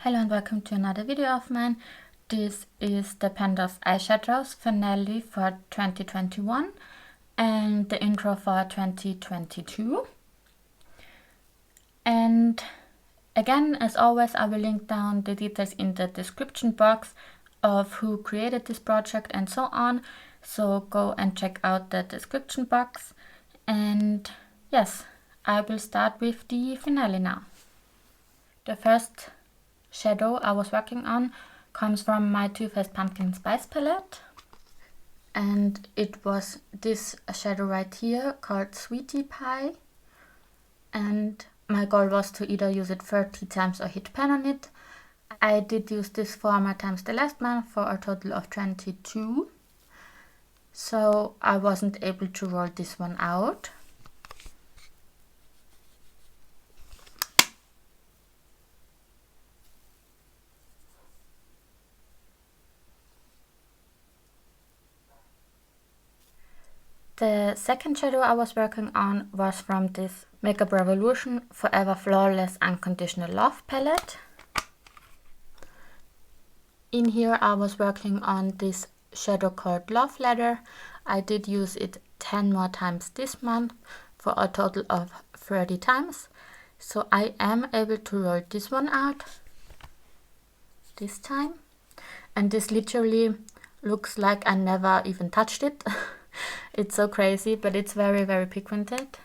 Hello and welcome to another video of mine. This is the Panthoseeyeshadows eyeshadows finale for 2021 and the intro for 2022. And again, as always, I will link down the details in the description box of who created this project and so on. So go and check out the description box. And yes, I will start with the finale now. The first shadow I was working on comes from my Too Faced Pumpkin Spice palette, and it was this shadow right here called Sweetie Pie, and my goal was to either use it 30 times or hit pan on it. I did use this 4 more times the last month for a total of 22, so I wasn't able to roll this one out. The second shadow I was working on was from this Makeup Revolution Forever Flawless Unconditional Love palette. In here I was working on this shadow called Love Letter. I did use it 10 more times this month for a total of 30 times. So I am able to roll this one out this time. And this literally looks like I never even touched it. It's so crazy, but it's very, very pigmented.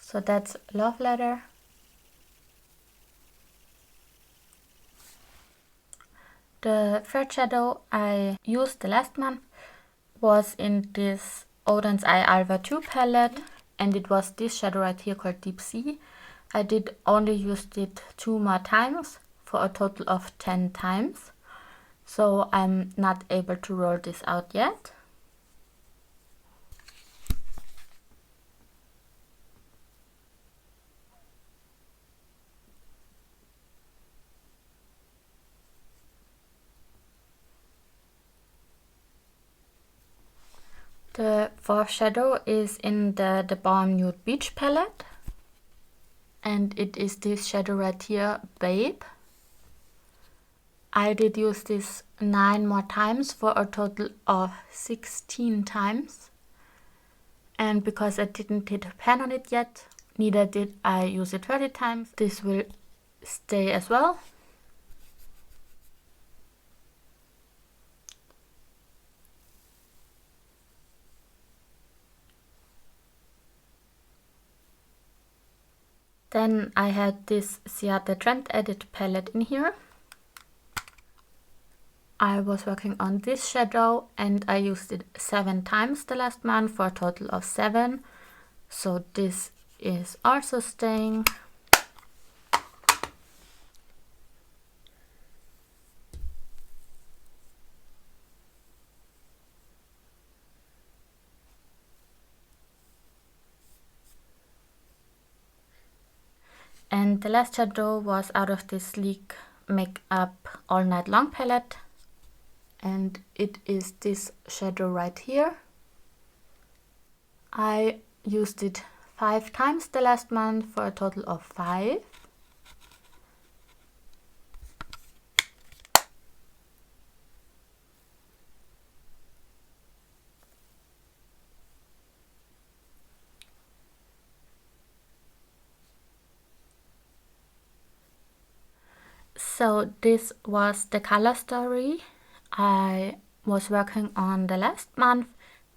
So that's Love Letter. The third shadow I used the last month was in this Odin's Eye Alva 2 palette, and it was this shadow right here called Deep Sea. I did only use it 2 more times for a total of 10 times, so I'm not able to roll this out yet. The fourth shadow is in the Balm Nude Beach palette, and it is this shadow right here, Babe. I did use this 9 more times for a total of 16 times. And because I didn't hit a pan on it yet, neither did I use it 30 times. This will stay as well. Then I had this Ciate Trend Edit palette in here. I was working on this shadow and I used it 7 times the last month for a total of 7. So this is also staying. And the last shadow was out of this Sleek Makeup All Night Long palette. And it is this shadow right here. I used it 5 times the last month for a total of 5. So this was the color story I was working on the last month.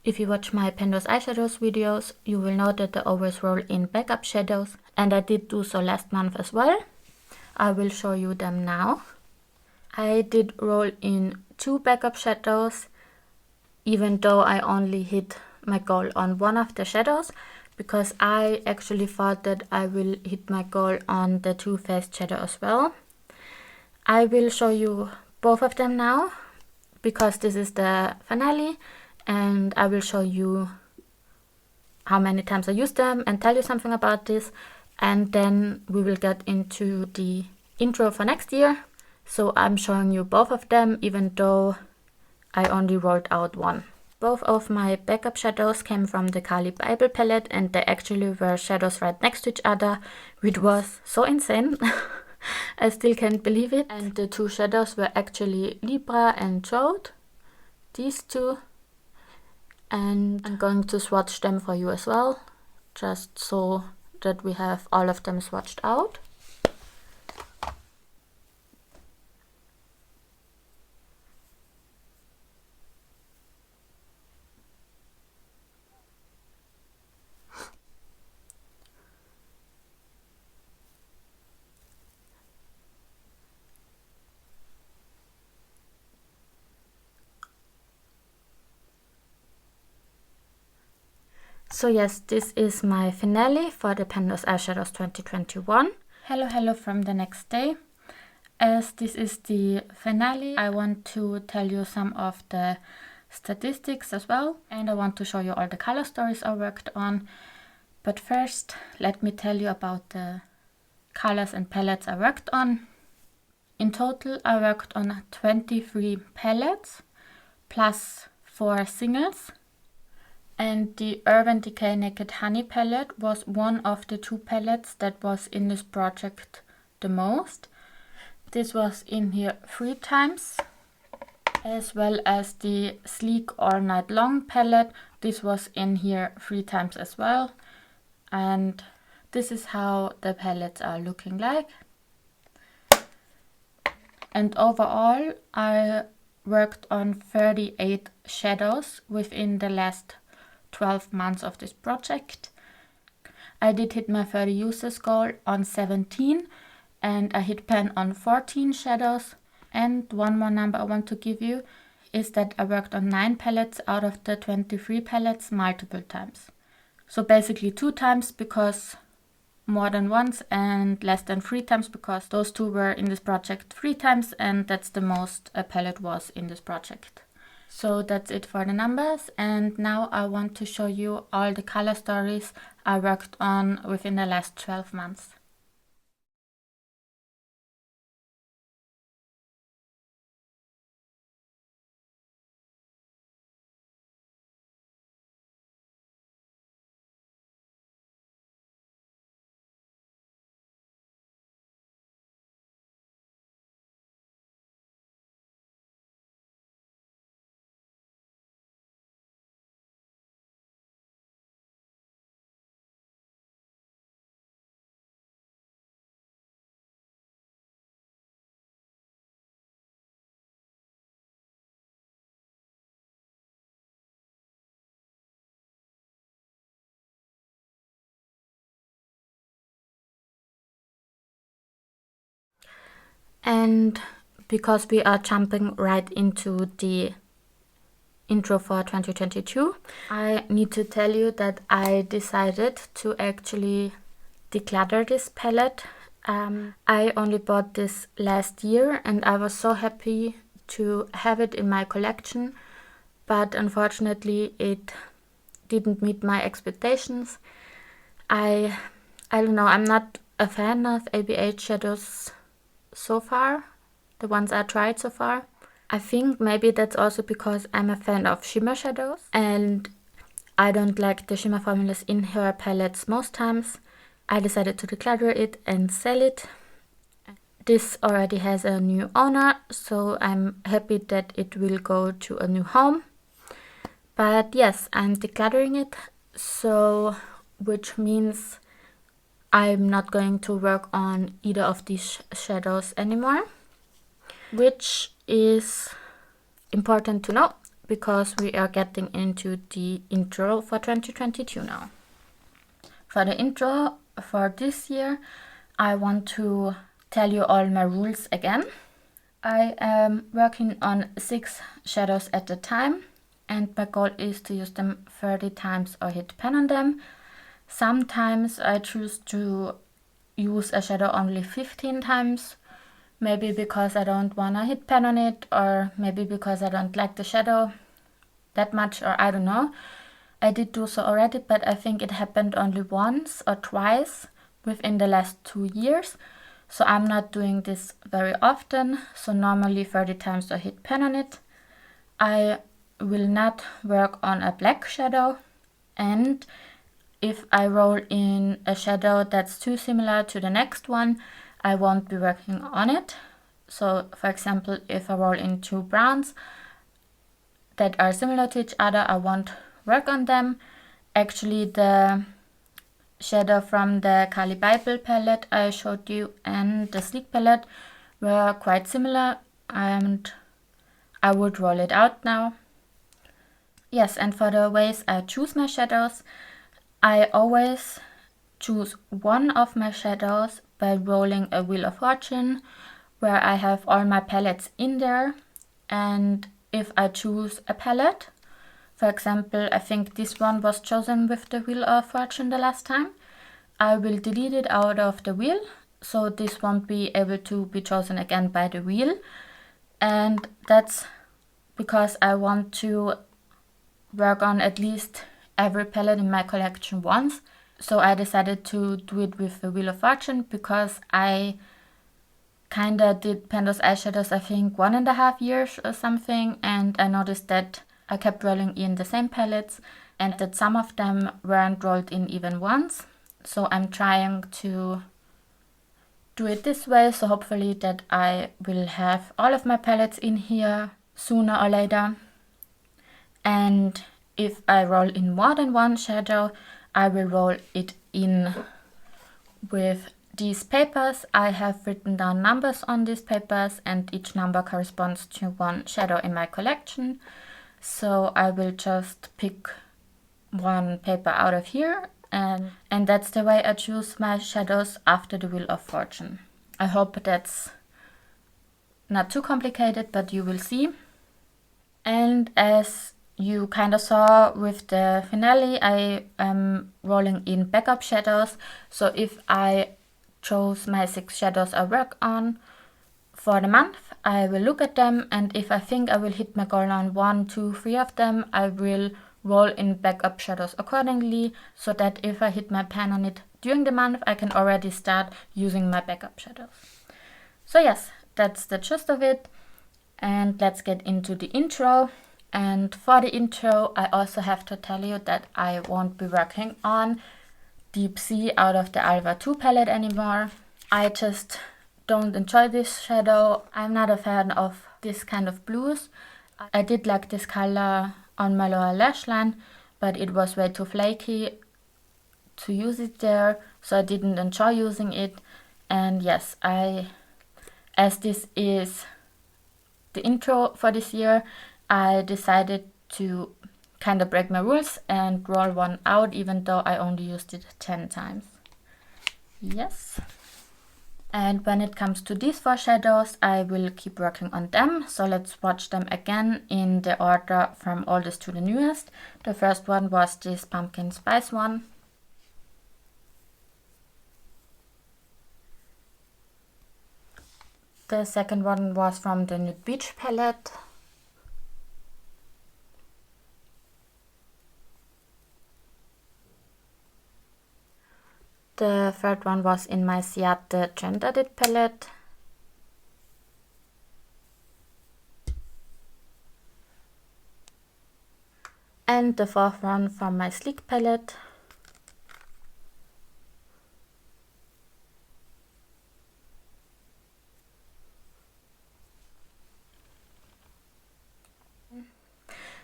If you watch my Panthoseeyeshadows eyeshadows videos, you will know that I always roll in backup shadows, and I did do so last month as well. I will show you them now. I did roll in 2 backup shadows, even though I only hit my goal on one of the shadows, because I actually thought that I will hit my goal on the Too Faced shadow as well. I will show you both of them now, because this is the finale, and I will show you how many times I used them and tell you something about this, and then we will get into the intro for next year. So I'm showing you both of them, even though I only rolled out one. Both of my backup shadows came from the Kali Bible palette, and they actually were shadows right next to each other, which was so insane. I still can't believe it. And the two shadows were actually Libra and Jode, these two. And I'm going to swatch them for you as well, just so that we have all of them swatched out. So yes, this is my finale for the Panthoseeyeshadows 2021. Hello from the next day. As this is the finale, I want to tell you some of the statistics as well, and I want to show you all the color stories I worked on. But first, let me tell you about the colors and palettes I worked on. In total, I worked on 23 palettes plus 4 singles. And the Urban Decay Naked Honey palette was one of the 2 palettes that was in this project the most. This was in here 3 times, as well as the Sleek All Night Long palette. This was in here 3 times as well. And this is how the palettes are looking like. And overall, I worked on 38 shadows within the last 12 months of this project. I did hit my 30 users goal on 17, and I hit pan on 14 shadows. And one more number I want to give you is that I worked on 9 palettes out of the 23 palettes multiple times. So basically 2 times because more than once, and less than 3 times because those 2 were in this project 3 times, and that's the most a palette was in this project. So that's it for the numbers, and now I want to show you all the color stories I worked on within the last 12 months. And because we are jumping right into the intro for 2022, I need to tell you that I decided to actually declutter this palette. I only bought this last year and I was so happy to have it in my collection, but unfortunately it didn't meet my expectations. I don't know, I'm not a fan of ABH shadows so far, the ones I tried so far. I think maybe that's also because I'm a fan of shimmer shadows and I don't like the shimmer formulas in her palettes most times. I decided to declutter it and sell it. This already has a new owner, so I'm happy that it will go to a new home. But yes, I'm decluttering it, so which means I'm not going to work on either of these shadows anymore, which is important to know because we are getting into the intro for 2022 now. For the intro for this year, I want to tell you all my rules again. I am working on 6 shadows at a time, and my goal is to use them 30 times or hit pan on them. Sometimes I choose to use a shadow only 15 times, maybe because I don't want to hit pan on it, or maybe because I don't like the shadow that much, or I don't know. I did do so already, but I think it happened only once or twice within the last 2 years. So I'm not doing this very often. So normally 30 times I hit pan on it. I will not work on a black shadow, and if I roll in a shadow that's too similar to the next one, I won't be working on it. So for example, if I roll in two browns that are similar to each other, I won't work on them. Actually, the shadow from the Kali Bible palette I showed you and the Sleek palette were quite similar, and I would roll it out now. Yes, and for the ways I choose my shadows, I always choose one of my shadows by rolling a Wheel of Fortune, where I have all my palettes in there. And if I choose a palette, for example, I think this one was chosen with the Wheel of Fortune the last time, I will delete it out of the wheel, so this won't be able to be chosen again by the wheel. And that's because I want to work on at least every palette in my collection once. So I decided to do it with the Wheel of Fortune, because I kinda did Panthoseeyeshadows eyeshadows, I think 1.5 years or something, and I noticed that I kept rolling in the same palettes and that some of them weren't rolled in even once. So I'm trying to do it this way, so hopefully that I will have all of my palettes in here sooner or later. And if I roll in more than one shadow, I will roll it in with these papers. I have written down numbers on these papers, and each number corresponds to one shadow in my collection. So I will just pick one paper out of here, and that's the way I choose my shadows after the Wheel of Fortune. I hope that's not too complicated, but you will see. And as you kind of saw with the finale, I am rolling in backup shadows. So if I chose my 6 shadows I work on for the month, I will look at them, and if I think I will hit my goal on 1, 2, 3 of them, I will roll in backup shadows accordingly, so that if I hit my pan on it during the month, I can already start using my backup shadows. So yes, that's the gist of it, and let's get into the intro. And for the intro, I also have to tell you that I won't be working on Deep Sea out of the Alva 2 palette anymore. I just don't enjoy this shadow. I'm not a fan of this kind of blues. I did like this color on my lower lash line, but it was way too flaky to use it there, so I didn't enjoy using it. And yes, as this is the intro for this year, I decided to kind of break my rules and roll one out, even though I only used it 10 times. Yes. And when it comes to these 4 shadows, I will keep working on them. So let's watch them again in the order from oldest to the newest. The first one was this pumpkin spice one. The second one was from the Nude Beach palette. The third one was in my Ciate Trend Edit palette. And the fourth one from my Sleek palette.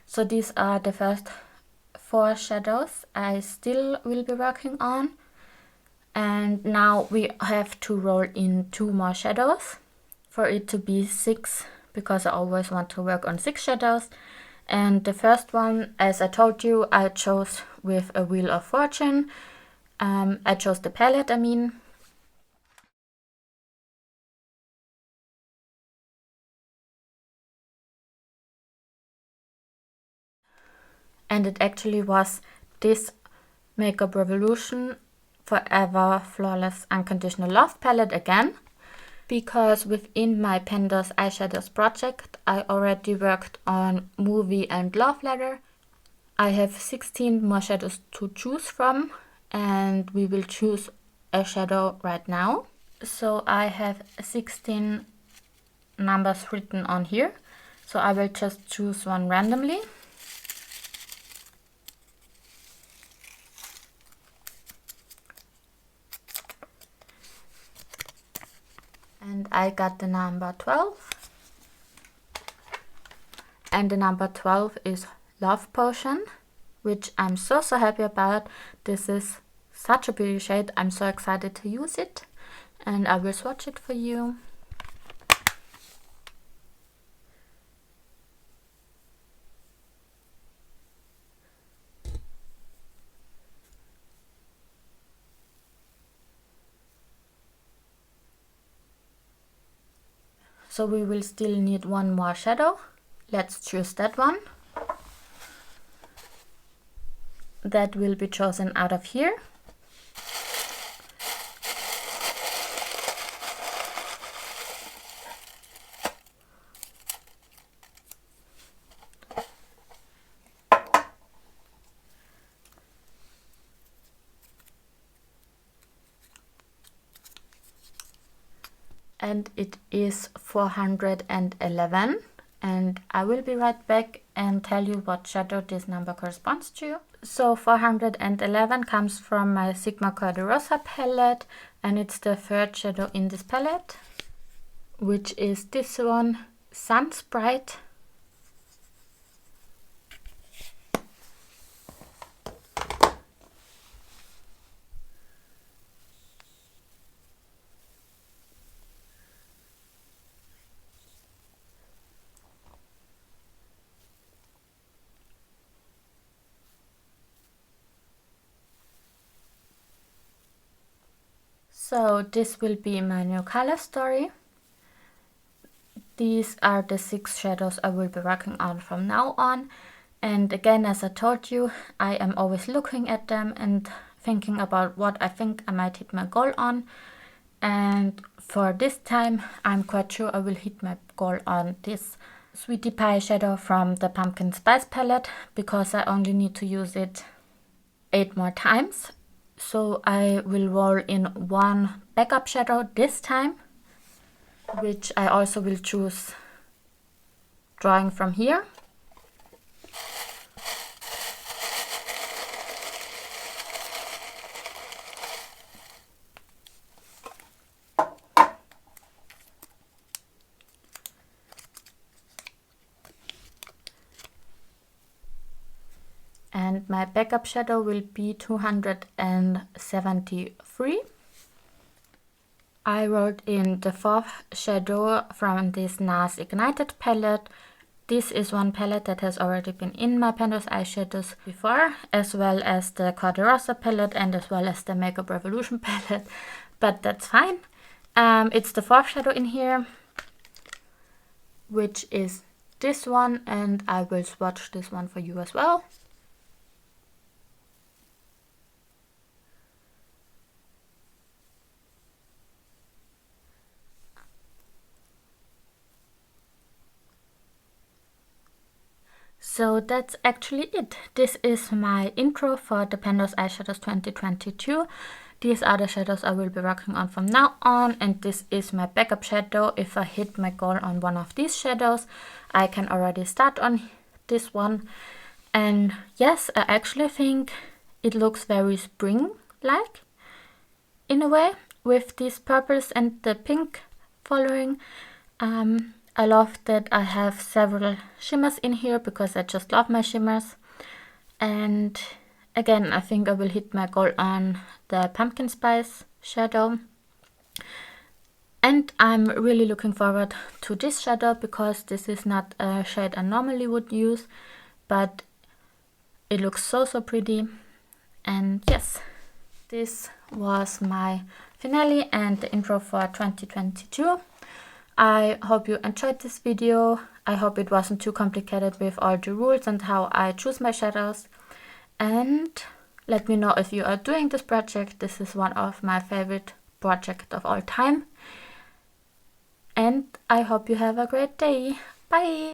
So these are the first 4 shadows I still will be working on. And now we have to roll in 2 more shadows for it to be 6, because I always want to work on 6 shadows. And the first one, as I told you, I chose with a Wheel of Fortune. I chose the palette, I mean. And it actually was this Makeup Revolution Forever Flawless Unconditional Love palette again, because within my Panthoseeyeshadows eyeshadows project I already worked on Movie and Love Letter. I have 16 more shadows to choose from, and we will choose a shadow right now. So I have 16 numbers written on here, so I will just choose one randomly. and I got the number 12. And the number 12 is Love Potion, which I'm so happy about. This is such a pretty shade. I'm so excited to use it, and I will swatch it for you. So we will still need one more shadow. Let's choose that one. That will be chosen out of here. And it is 411, and I will be right back and tell you what shadow this number corresponds to. So 411 comes from my Sigma Cor Rosa palette, and it's the third shadow in this palette, which is this one, Sun Sprite. So this will be my new color story. These are the 6 shadows I will be working on from now on. And again, as I told you, I am always looking at them and thinking about what I think I might hit my goal on. And for this time, I'm quite sure I will hit my goal on this Sweetie Pie shadow from the Pumpkin Spice palette, because I only need to use it 8 more times. So I will roll in one backup shadow this time, which I also will choose drawing from here. And my backup shadow will be 273. I rolled in the 4th shadow from this NARS Ignited palette. This is one palette that has already been in my Panthoseeyeshadows before, as well as the Cor Rosa palette and as well as the Makeup Revolution palette, but that's fine. It's the 4th shadow in here, which is this one, and I will swatch this one for you as well. So that's actually it. This is my intro for the Panthoseeyeshadows 2022. These are the shadows I will be working on from now on, and this is my backup shadow. If I hit my goal on one of these shadows, I can already start on this one. And yes, I actually think it looks very spring-like in a way, with these purples and the pink following. I love that I have several shimmers in here because I just love my shimmers. And again, I think I will hit my goal on the Pumpkin Spice shadow. And I'm really looking forward to this shadow because this is not a shade I normally would use, but it looks so pretty. And yes, this was my finale and the intro for 2022. I hope you enjoyed this video. I hope it wasn't too complicated with all the rules and how I choose my shadows. And let me know if you are doing this project. This is one of my favorite projects of all time. And I hope you have a great day. Bye!